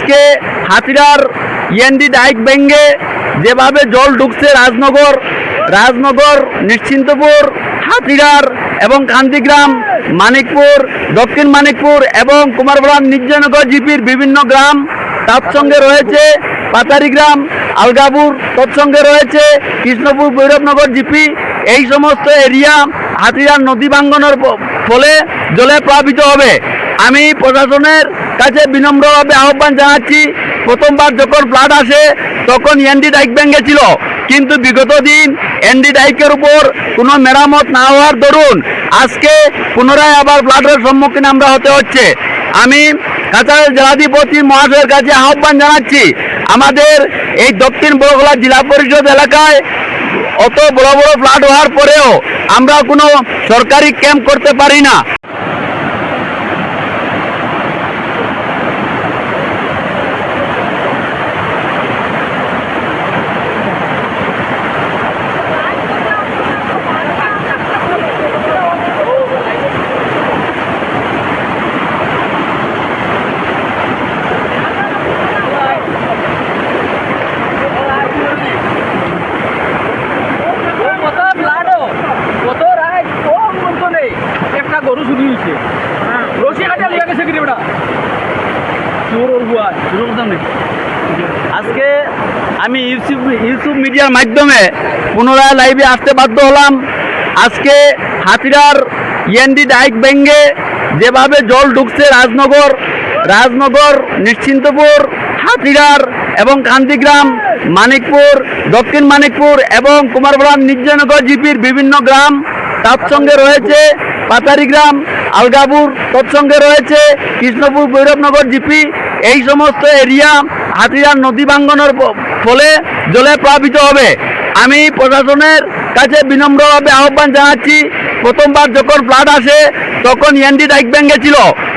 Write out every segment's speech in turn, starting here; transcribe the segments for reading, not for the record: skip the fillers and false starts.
আজকে হাতিরার END Dijk ভেঙে যেভাবে জল ঢুকছে রাজনগর নিশ্চিন্তপুর হাতিরার এবং কান্দিগ্রাম মানিকপুর দক্ষিণ মানিকপুর এবং কুমারবাড়ান নির্জনগর জিপির বিভিন্ন গ্রাম, তৎসঙ্গে রয়েছে পাতারিগ্রাম আলগাপুর, তৎসঙ্গে রয়েছে কৃষ্ণপুর ভৈরবনগর জিপি। এই সমস্ত এরিয়া হাতিরার নদী ভাঙ্গনের ফলে জলে প্লাবিত হবে। আমি প্রশাসনের কাছে বিনম্রভাবে আহ্বান জানাচ্ছি, প্রথমবার যখন ফ্লাড আসে তখন এনডি ডাইক ভেঙেছিল, কিন্তু বিগত দিন এনডি ডাইকের উপর কোনো মেরামত না হওয়ার দরুন আজকে পুনরায় আবার ফ্লাডের সম্মুখীন আমরা হতে হচ্ছে। আমি কাছাড়ের জেলাধিপতি মহাশয়ের কাছে আহ্বান জানাচ্ছি, আমাদের এই দক্ষিণ বড়গলা জেলা পরিষদ এলাকায় অত বড় বড় ফ্লাড হওয়ার পরেও আমরা কোনো সরকারি ক্যাম্প করতে পারি না। গরু চুরি হয়েছে, রশি কাটিয়া লিয়া গেছে কিরে বেটা চোর ওর বুয়া চোর কথা নেই। আজকে আমি ইউটিউব মিডিয়ার মাধ্যমে পুনরায় লাইভে আসতে বাধ্য হলাম। আজকে হাতিরার ইএনডি ডাইক ভেঙে যেভাবে জল ঢুকছে রাজনগর নিশ্চিন্তপুর হাতিরার এবং কান্দিগ্রাম মানিকপুর দক্ষিণ মানিকপুর এবং কুমারবাড়ান নির্জনগর জিপির বিভিন্ন গ্রাম, তৎসঙ্গে রয়েছে পাতারিগ্রাম আলগাপুর, তৎসঙ্গে রয়েছে কৃষ্ণপুর ভৈরবনগর জিপি। এই সমস্ত এরিয়া হাতিরার নদী ভাঙ্গনের ফলে জলে প্লাবিত হবে। আমি প্রশাসনের কাছে বিনম্রভাবে আহ্বান জানাচ্ছি, প্রথমবার যখন ফ্লাড আসে তখন এনডি ডাইক ভেঙেছিল,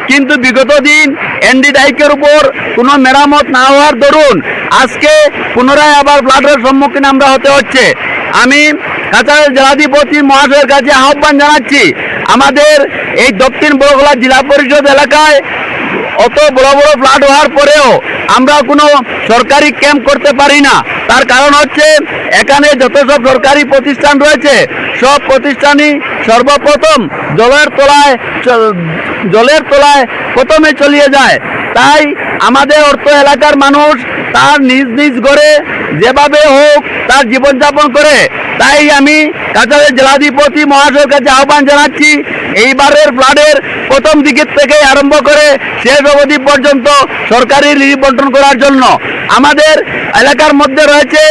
কিন্তু বিগত দিন এনডি ডাইকের উপর কোনো মেরামত না হওয়ার দরুন আজকে পুনরায় আবার ফ্লাডের সম্মুখীন আমরা হতে হচ্ছে। আমি কাছাড়ের জেলাধিপতি মহাশয়ের কাছে আহ্বান জানাচ্ছি, আমাদের এই দক্ষিণ বড়গলা জেলা পরিষদ এলাকায় অত বড় বড় ফ্লাড হওয়ার পরেও আমরা কোনো সরকারি ক্যাম্প করতে পারি না। তার কারণ হচ্ছে এখানে যত সব সরকারি প্রতিষ্ঠান রয়েছে সব প্রতিষ্ঠানই সর্বপ্রথম জলের তলায় প্রথমে চলিয়ে যায়। তাই আমাদের অর্থ এলাকার মানুষ তার নিজ ঘরে যেভাবে হোক তার জীবনযাপন করে। তাই আমি কাছাড়ের জেলাধিপতি মহাশয়ের কাছে আহ্বান জানাচ্ছি, এইবারের ফ্লাডের প্রথম দিকের থেকে আরম্ভ করে শেষ অবধি পর্যন্ত সরকারি রিলিফ বন্টন করার জন্য। আমাদের এলাকার মধ্যে রয়েছে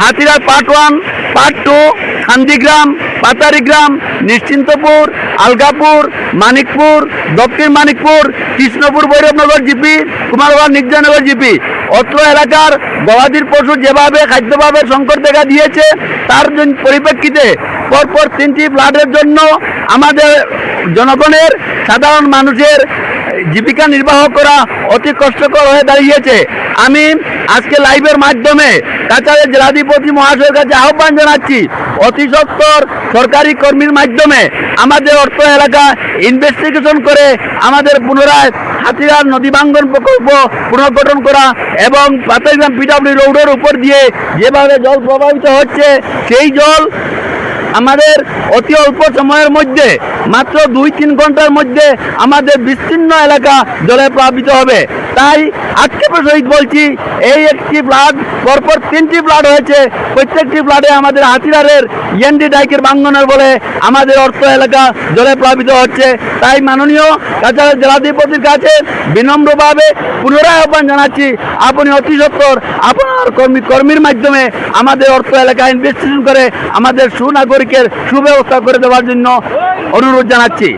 হাতিরার পার্ট 1, পার্ট 2, কান্দিগ্রাম, পাতারিগ্রাম, নিশ্চিন্তপুর, আলগাপুর, মানিকপুর, দক্ষিণ মানিকপুর, কৃষ্ণপুর ভৈরবনগর জিপি, কুমারবাড়ান নির্জনগর জিপি। অত্র এলাকার গবাদির পশু যেভাবে খাদ্যভাবে সংকট দেখা দিয়েছে তার পরিপ্রেক্ষিতে পরপর 3টি ফ্লাডের জন্য আমাদের জনগণের সাধারণ মানুষের জীবিকা নির্বাহ করা অতি কষ্টকর হয়ে দাঁড়িয়েছে। আমি আজকে লাইভের মাধ্যমে কাছাড়ের জেলাধিপতি মহাশয়ের কাছে আহ্বান জানাচ্ছি, অতি সত্বর সরকারি কর্মীর মাধ্যমে আমাদের অর্থ এলাকা ইনভেস্টিগেশন করে আমাদের পুনরায় হাতিরার নদী ভাঙ্গন প্রকল্প পুনর্গঠন করা এবং পাতারিগ্রাম পিডব্লিউ রোডের উপর দিয়ে যেভাবে জল প্রবাহিত হচ্ছে সেই জল আমাদের অতি অল্প সময়ের মধ্যে মাত্র 2-3 ঘন্টার মধ্যে আমাদের বিস্তীর্ণ এলাকা জলে প্লাবিত হবে। তাই আক্ষেপের সহিত বলছি, এই একটি ফ্লাড পরপর 3টি ফ্লাড হয়েছে, প্রত্যেকটি ফ্লাডে আমাদের হাতিরারের এনডি ডাইকের ভাঙ্গনের বলে আমাদের অর্থ এলাকা জলে প্লাবিত হচ্ছে। তাই মাননীয় কাছাড়ের জেলাধিপতির কাছে বিনম্রভাবে পুনরায় আহ্বান জানাচ্ছি, আপনি অতি সত্বর আপনার কর্মীর মাধ্যমে আমাদের অর্থ এলাকা ইনভেস্টিগেশন করে আমাদের সুনাগরিকের সুব্যবস্থা করে দেওয়ার জন্য অনুরোধ জানাচ্ছি।